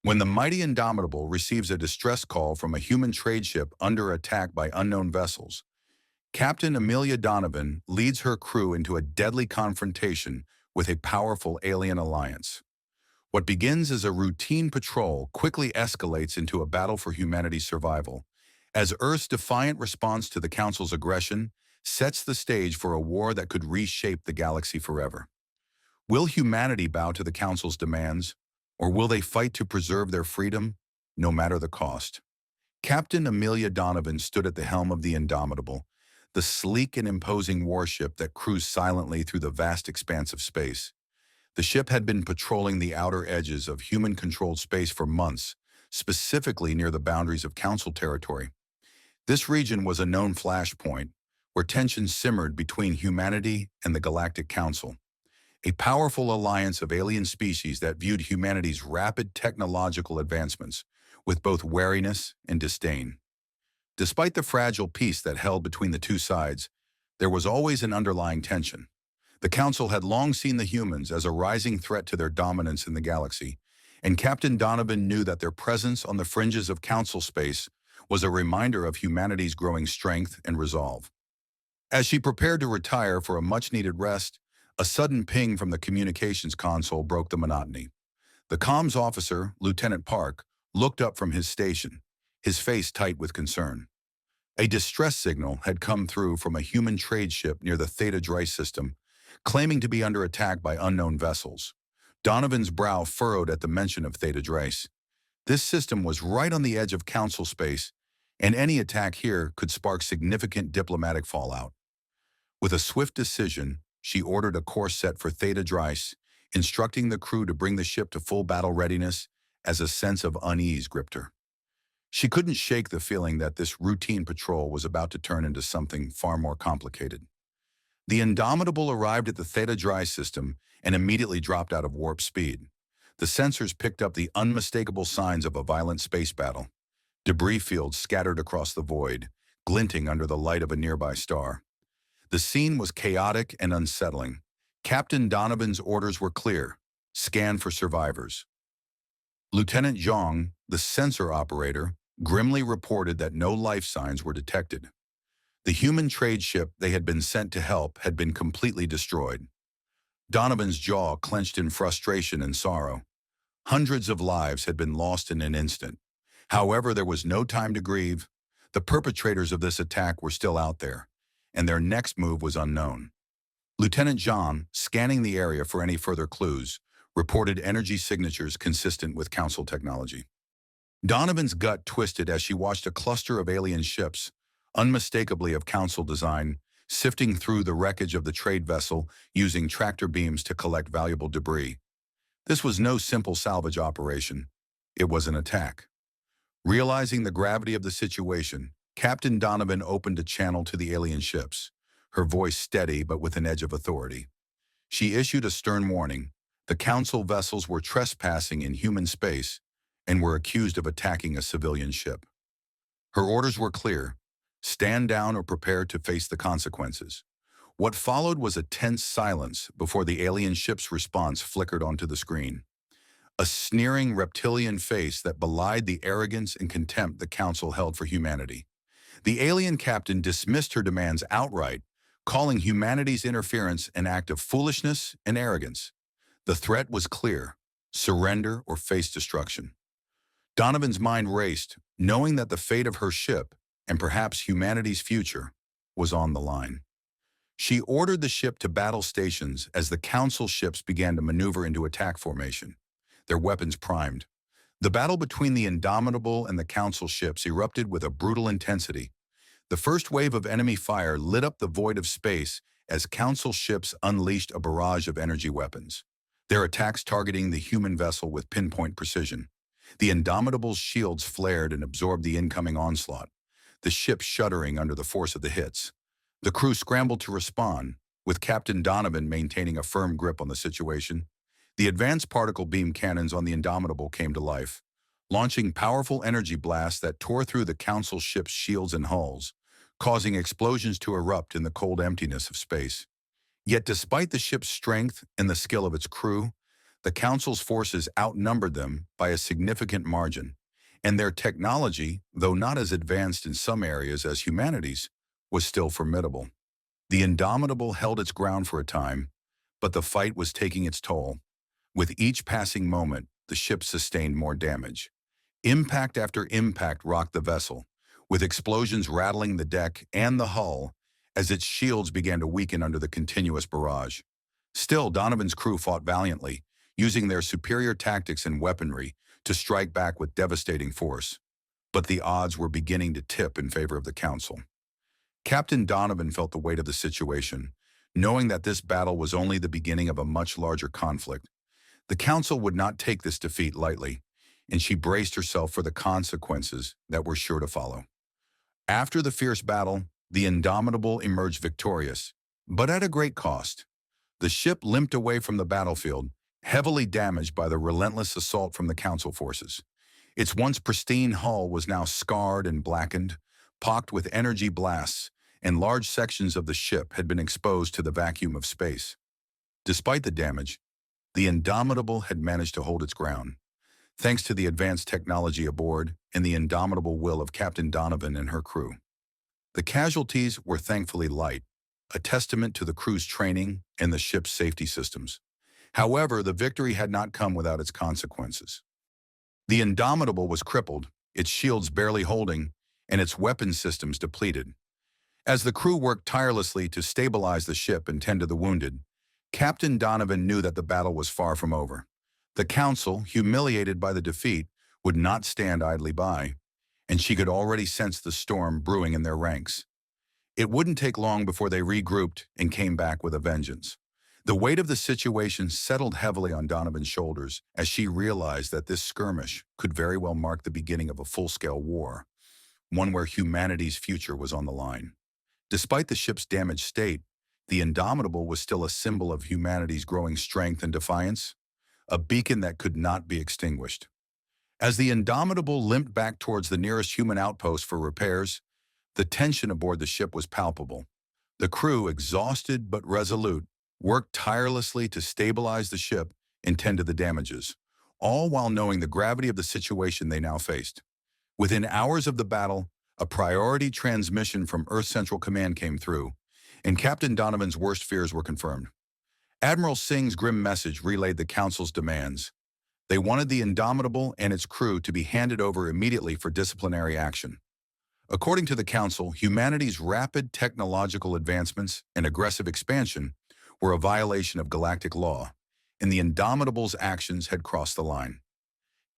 When the mighty Indomitable receives a distress call from a human trade ship under attack by unknown vessels, Captain Amelia Donovan leads her crew into a deadly confrontation with a powerful alien alliance. What begins as a routine patrol quickly escalates into a battle for humanity's survival, as Earth's defiant response to the Council's aggression sets the stage for a war that could reshape the galaxy forever. Will humanity bow to the Council's demands, or will they fight to preserve their freedom, no matter the cost? Captain Amelia Donovan stood at the helm of the Indomitable, the sleek and imposing warship that cruised silently through the vast expanse of space. The ship had been patrolling the outer edges of human-controlled space for months, specifically near the boundaries of Council territory. This region was a known flashpoint, where tensions simmered between humanity and the Galactic Council, a powerful alliance of alien species that viewed humanity's rapid technological advancements with both wariness and disdain. Despite the fragile peace that held between the two sides, there was always an underlying tension. The Council had long seen the humans as a rising threat to their dominance in the galaxy, and Captain Donovan knew that their presence on the fringes of Council space was a reminder of humanity's growing strength and resolve. As she prepared to retire for a much-needed rest, a sudden ping from the communications console broke the monotony. The comms officer, Lieutenant Park, looked up from his station, his face tight with concern. A distress signal had come through from a human trade ship near the Theta Dreiss system, claiming to be under attack by unknown vessels. Donovan's brow furrowed at the mention of Theta Dreiss. This system was right on the edge of Council space, and any attack here could spark significant diplomatic fallout. With a swift decision, she ordered a course set for Theta Dreiss, instructing the crew to bring the ship to full battle readiness as a sense of unease gripped her. She couldn't shake the feeling that this routine patrol was about to turn into something far more complicated. The Indomitable arrived at the Theta Dreiss system and immediately dropped out of warp speed. The sensors picked up the unmistakable signs of a violent space battle. Debris fields scattered across the void, glinting under the light of a nearby star. The scene was chaotic and unsettling. Captain Donovan's orders were clear: scan for survivors. Lieutenant Zhang, the sensor operator, grimly reported that no life signs were detected. The human trade ship they had been sent to help had been completely destroyed. Donovan's jaw clenched in frustration and sorrow. Hundreds of lives had been lost in an instant. However, there was no time to grieve. The perpetrators of this attack were still out there, and their next move was unknown. Lieutenant Zhang, scanning the area for any further clues, reported energy signatures consistent with Council technology. Donovan's gut twisted as she watched a cluster of alien ships, unmistakably of Council design, sifting through the wreckage of the trade vessel using tractor beams to collect valuable debris. This was no simple salvage operation. It was an attack. Realizing the gravity of the situation, Captain Donovan opened a channel to the alien ships, her voice steady but with an edge of authority. She issued a stern warning. The Council vessels were trespassing in human space and were accused of attacking a civilian ship. Her orders were clear: stand down or prepare to face the consequences. What followed was a tense silence before the alien ship's response flickered onto the screen. A sneering reptilian face that belied the arrogance and contempt the Council held for humanity. The alien captain dismissed her demands outright, calling humanity's interference an act of foolishness and arrogance. The threat was clear: surrender or face destruction. Donovan's mind raced, knowing that the fate of her ship, and perhaps humanity's future, was on the line. She ordered the ship to battle stations as the Council ships began to maneuver into attack formation, their weapons primed. The battle between the Indomitable and the Council ships erupted with a brutal intensity. The first wave of enemy fire lit up the void of space as Council ships unleashed a barrage of energy weapons, their attacks targeting the human vessel with pinpoint precision. The Indomitable's shields flared and absorbed the incoming onslaught, the ship shuddering under the force of the hits. The crew scrambled to respond, with Captain Donovan maintaining a firm grip on the situation. The advanced particle beam cannons on the Indomitable came to life, launching powerful energy blasts that tore through the Council ship's shields and hulls, causing explosions to erupt in the cold emptiness of space. Yet despite the ship's strength and the skill of its crew, The Council's forces outnumbered them by a significant margin, and their technology, though not as advanced in some areas as humanity's, was still formidable. The Indomitable held its ground for a time, but the fight was taking its toll. With each passing moment, the ship sustained more damage. Impact after impact rocked the vessel, with explosions rattling the deck and the hull as its shields began to weaken under the continuous barrage. Still, Donovan's crew fought valiantly, using their superior tactics and weaponry to strike back with devastating force. But the odds were beginning to tip in favor of the Council. Captain Donovan felt the weight of the situation, knowing that this battle was only the beginning of a much larger conflict. The Council would not take this defeat lightly, and she braced herself for the consequences that were sure to follow. After the fierce battle, the Indomitable emerged victorious, but at a great cost. The ship limped away from the battlefield, heavily damaged by the relentless assault from the Council forces. Its once pristine hull was now scarred and blackened, pocked with energy blasts, and large sections of the ship had been exposed to the vacuum of space. Despite the damage, the Indomitable had managed to hold its ground, thanks to the advanced technology aboard and the indomitable will of Captain Donovan and her crew. The casualties were thankfully light, a testament to the crew's training and the ship's safety systems. However, the victory had not come without its consequences. The Indomitable was crippled, its shields barely holding, and its weapon systems depleted. As the crew worked tirelessly to stabilize the ship and tend to the wounded, Captain Donovan knew that the battle was far from over. The Council, humiliated by the defeat, would not stand idly by, and she could already sense the storm brewing in their ranks. It wouldn't take long before they regrouped and came back with a vengeance. The weight of the situation settled heavily on Donovan's shoulders as she realized that this skirmish could very well mark the beginning of a full-scale war, one where humanity's future was on the line. Despite the ship's damaged state, the Indomitable was still a symbol of humanity's growing strength and defiance, a beacon that could not be extinguished. As the Indomitable limped back towards the nearest human outpost for repairs, the tension aboard the ship was palpable. The crew, exhausted but resolute, worked tirelessly to stabilize the ship and tend to the damages, all while knowing the gravity of the situation they now faced. Within hours of the battle, a priority transmission from Earth Central Command came through, and Captain Donovan's worst fears were confirmed. Admiral Singh's grim message relayed the Council's demands. They wanted the Indomitable and its crew to be handed over immediately for disciplinary action. According to the Council, humanity's rapid technological advancements and aggressive expansion were a violation of galactic law, and the Indomitable's actions had crossed the line.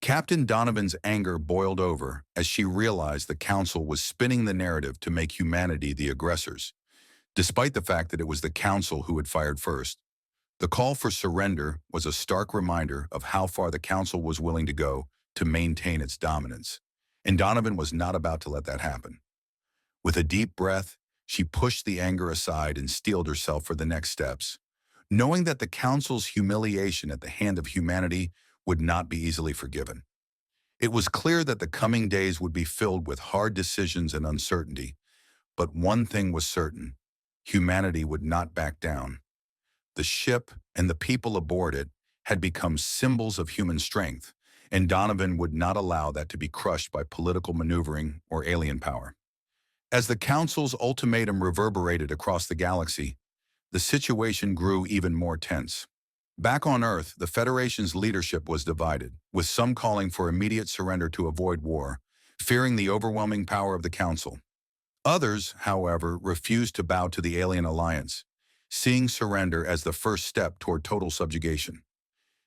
Captain Donovan's anger boiled over as she realized the Council was spinning the narrative to make humanity the aggressors, despite the fact that it was the Council who had fired first. The call for surrender was a stark reminder of how far the Council was willing to go to maintain its dominance, and Donovan was not about to let that happen. With a deep breath, she pushed the anger aside and steeled herself for the next steps, knowing that the Council's humiliation at the hand of humanity would not be easily forgiven. It was clear that the coming days would be filled with hard decisions and uncertainty, but one thing was certain: humanity would not back down. The ship and the people aboard it had become symbols of human strength, and Donovan would not allow that to be crushed by political maneuvering or alien power. As the Council's ultimatum reverberated across the galaxy, the situation grew even more tense. Back on Earth, the Federation's leadership was divided, with some calling for immediate surrender to avoid war, fearing the overwhelming power of the Council. Others, however, refused to bow to the alien alliance, seeing surrender as the first step toward total subjugation.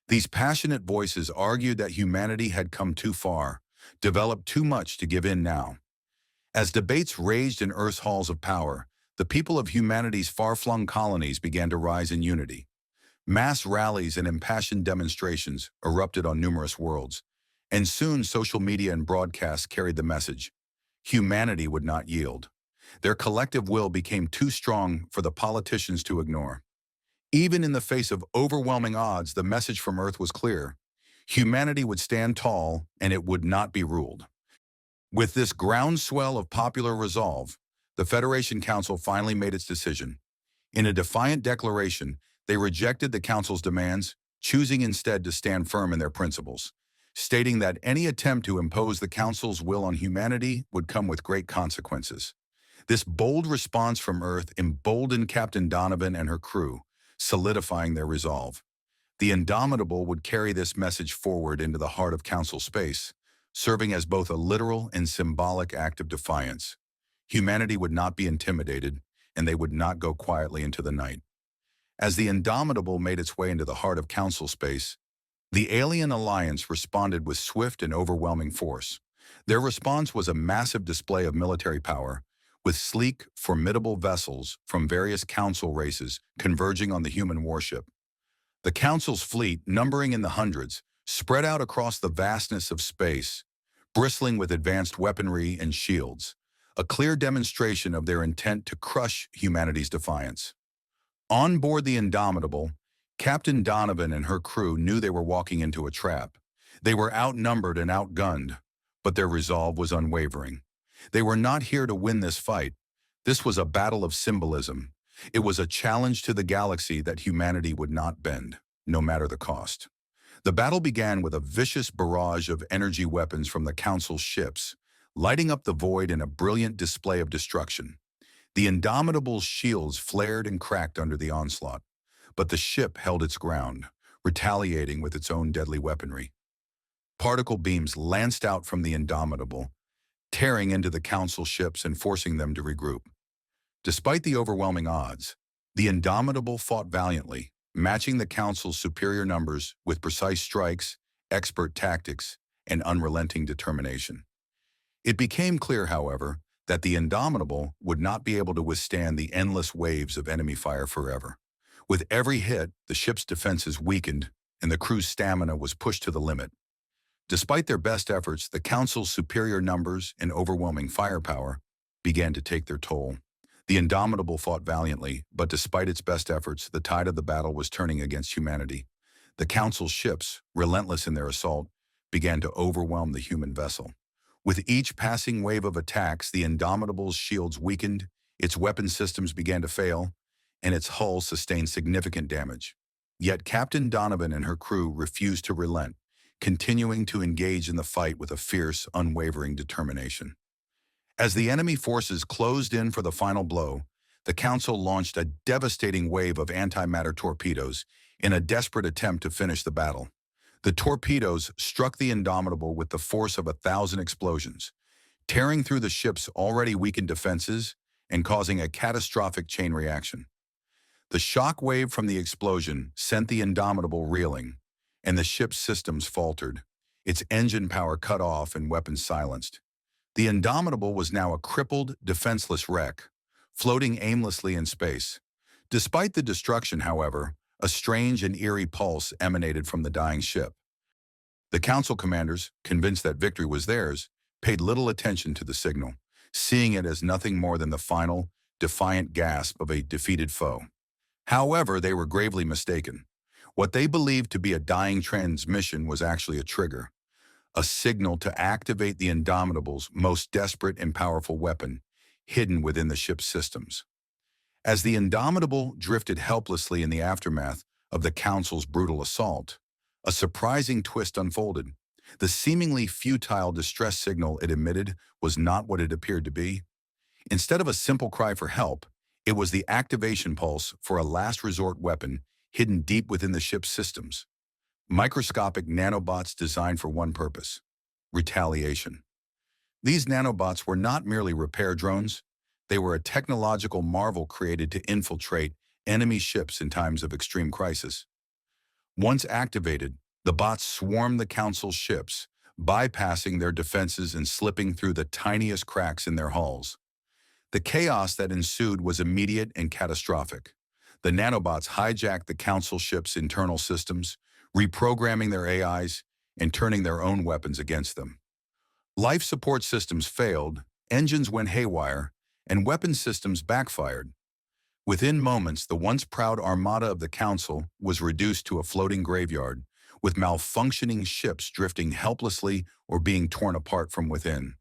These passionate voices argued that humanity had come too far, developed too much to give in now. As debates raged in Earth's halls of power, the people of humanity's far-flung colonies began to rise in unity. Mass rallies and impassioned demonstrations erupted on numerous worlds, and soon social media and broadcasts carried the message: humanity would not yield. Their collective will became too strong for the politicians to ignore. Even in the face of overwhelming odds, the message from Earth was clear: humanity would stand tall, and it would not be ruled. With this groundswell of popular resolve, the Federation Council finally made its decision. In a defiant declaration, they rejected the Council's demands, choosing instead to stand firm in their principles, stating that any attempt to impose the Council's will on humanity would come with great consequences. This bold response from Earth emboldened Captain Donovan and her crew, solidifying their resolve. The Indomitable would carry this message forward into the heart of Council space, serving as both a literal and symbolic act of defiance. Humanity would not be intimidated, and they would not go quietly into the night. As the Indomitable made its way into the heart of Council space, the Alien Alliance responded with swift and overwhelming force. Their response was a massive display of military power, with sleek, formidable vessels from various Council races converging on the human warship. The Council's fleet, numbering in the hundreds, spread out across the vastness of space, bristling with advanced weaponry and shields, a clear demonstration of their intent to crush humanity's defiance. On board the Indomitable, Captain Donovan and her crew knew they were walking into a trap. They were outnumbered and outgunned, but their resolve was unwavering. They were not here to win this fight. This was a battle of symbolism. It was a challenge to the galaxy that humanity would not bend, no matter the cost. The battle began with a vicious barrage of energy weapons from the Council's ships, lighting up the void in a brilliant display of destruction. The Indomitable's shields flared and cracked under the onslaught, but the ship held its ground, retaliating with its own deadly weaponry. Particle beams lanced out from the Indomitable, tearing into the Council ships and forcing them to regroup. Despite the overwhelming odds, the Indomitable fought valiantly, matching the Council's superior numbers with precise strikes, expert tactics, and unrelenting determination. It became clear, however, that the Indomitable would not be able to withstand the endless waves of enemy fire forever. With every hit, the ship's defenses weakened, and the crew's stamina was pushed to the limit. Despite their best efforts, the Council's superior numbers and overwhelming firepower began to take their toll. The Indomitable fought valiantly, but despite its best efforts, the tide of the battle was turning against humanity. The Council's ships, relentless in their assault, began to overwhelm the human vessel. With each passing wave of attacks, the Indomitable's shields weakened, its weapon systems began to fail, and its hull sustained significant damage. Yet Captain Donovan and her crew refused to relent, continuing to engage in the fight with a fierce, unwavering determination. As the enemy forces closed in for the final blow, the Council launched a devastating wave of antimatter torpedoes in a desperate attempt to finish the battle. The torpedoes struck the Indomitable with the force of 1,000 explosions, tearing through the ship's already weakened defenses and causing a catastrophic chain reaction. The shock wave from the explosion sent the Indomitable reeling, and the ship's systems faltered, its engine power cut off and weapons silenced. The Indomitable was now a crippled, defenseless wreck, floating aimlessly in space. Despite the destruction, however, a strange and eerie pulse emanated from the dying ship. The Council commanders, convinced that victory was theirs, paid little attention to the signal, seeing it as nothing more than the final, defiant gasp of a defeated foe. However, they were gravely mistaken. What they believed to be a dying transmission was actually a trigger, a signal to activate the Indomitable's most desperate and powerful weapon, hidden within the ship's systems. As the Indomitable drifted helplessly in the aftermath of the Council's brutal assault, a surprising twist unfolded. The seemingly futile distress signal it emitted was not what it appeared to be. Instead of a simple cry for help, it was the activation pulse for a last resort weapon hidden deep within the ship's systems. Microscopic nanobots designed for one purpose: retaliation. These nanobots were not merely repair drones. They were a technological marvel created to infiltrate enemy ships in times of extreme crisis. Once activated, the bots swarmed the Council's ships, bypassing their defenses and slipping through the tiniest cracks in their hulls. The chaos that ensued was immediate and catastrophic. The nanobots hijacked the Council ships' internal systems, reprogramming their AIs and turning their own weapons against them. Life support systems failed, engines went haywire, and weapon systems backfired. Within moments, the once proud armada of the Council was reduced to a floating graveyard, with malfunctioning ships drifting helplessly or being torn apart from within.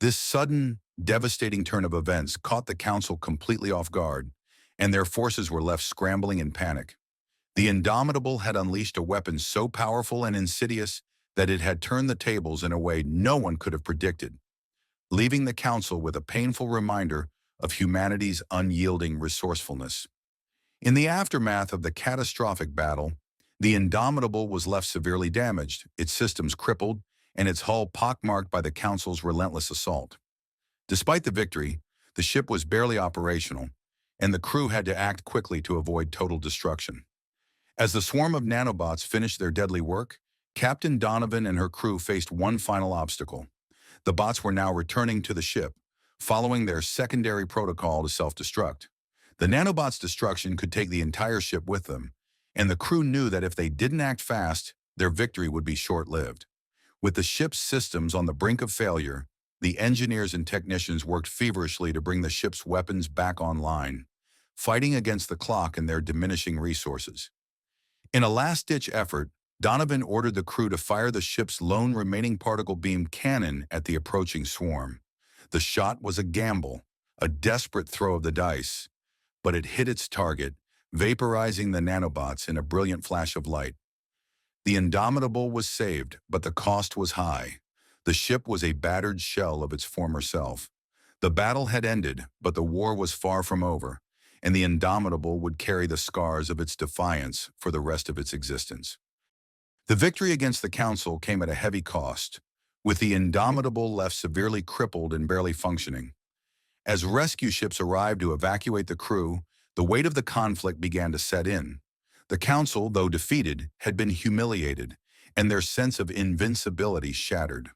This sudden, devastating turn of events caught the Council completely off guard, and their forces were left scrambling in panic. The Indomitable had unleashed a weapon so powerful and insidious that it had turned the tables in a way no one could have predicted, leaving the Council with a painful reminder of humanity's unyielding resourcefulness. In the aftermath of the catastrophic battle, the Indomitable was left severely damaged, its systems crippled, and its hull pockmarked by the Council's relentless assault. Despite the victory, the ship was barely operational, and the crew had to act quickly to avoid total destruction. As the swarm of nanobots finished their deadly work, Captain Donovan and her crew faced one final obstacle. The bots were now returning to the ship, following their secondary protocol to self-destruct. The nanobots' destruction could take the entire ship with them, and the crew knew that if they didn't act fast, their victory would be short-lived. With the ship's systems on the brink of failure, the engineers and technicians worked feverishly to bring the ship's weapons back online, fighting against the clock and their diminishing resources. In a last-ditch effort, Donovan ordered the crew to fire the ship's lone remaining particle beam cannon at the approaching swarm. The shot was a gamble, a desperate throw of the dice, but it hit its target, vaporizing the nanobots in a brilliant flash of light. The Indomitable was saved, but the cost was high. The ship was a battered shell of its former self. The battle had ended, but the war was far from over, and the Indomitable would carry the scars of its defiance for the rest of its existence. The victory against the Council came at a heavy cost, with the Indomitable left severely crippled and barely functioning. As rescue ships arrived to evacuate the crew, the weight of the conflict began to set in. The Council, though defeated, had been humiliated, and their sense of invincibility shattered.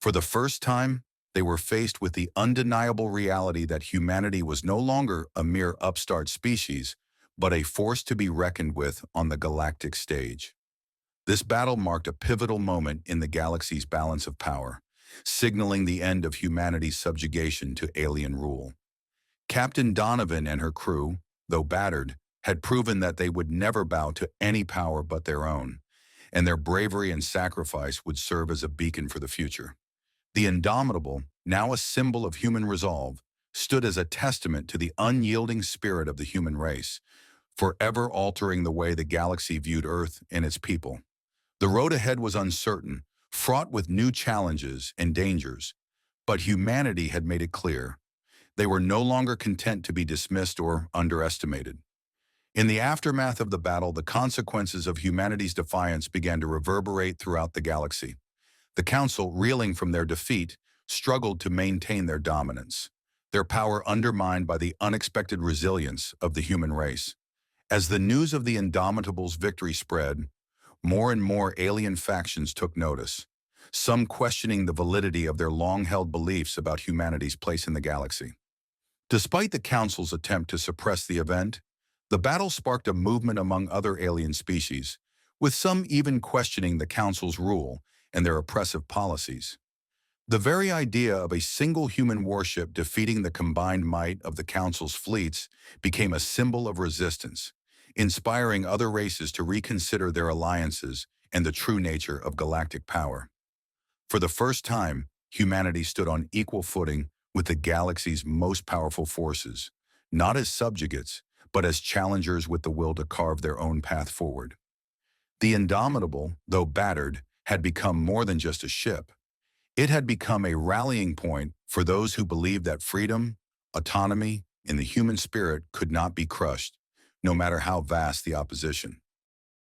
For the first time, they were faced with the undeniable reality that humanity was no longer a mere upstart species, but a force to be reckoned with on the galactic stage. This battle marked a pivotal moment in the galaxy's balance of power, signaling the end of humanity's subjugation to alien rule. Captain Donovan and her crew, though battered, had proven that they would never bow to any power but their own, and their bravery and sacrifice would serve as a beacon for the future. The Indomitable, now a symbol of human resolve, stood as a testament to the unyielding spirit of the human race, forever altering the way the galaxy viewed Earth and its people. The road ahead was uncertain, fraught with new challenges and dangers, but humanity had made it clear. They were no longer content to be dismissed or underestimated. In the aftermath of the battle, the consequences of humanity's defiance began to reverberate throughout the galaxy. The Council, reeling from their defeat, struggled to maintain their dominance, their power undermined by the unexpected resilience of the human race. As the news of the Indomitable's victory spread, more and more alien factions took notice, some questioning the validity of their long-held beliefs about humanity's place in the galaxy. Despite the Council's attempt to suppress the event, the battle sparked a movement among other alien species, with some even questioning the Council's rule and their oppressive policies. The very idea of a single human warship defeating the combined might of the Council's fleets became a symbol of resistance, inspiring other races to reconsider their alliances and the true nature of galactic power. For the first time, humanity stood on equal footing with the galaxy's most powerful forces, not as subjugates, but as challengers with the will to carve their own path forward. The Indomitable, though battered, had become more than just a ship. It had become a rallying point for those who believed that freedom, autonomy, and the human spirit could not be crushed, no matter how vast the opposition.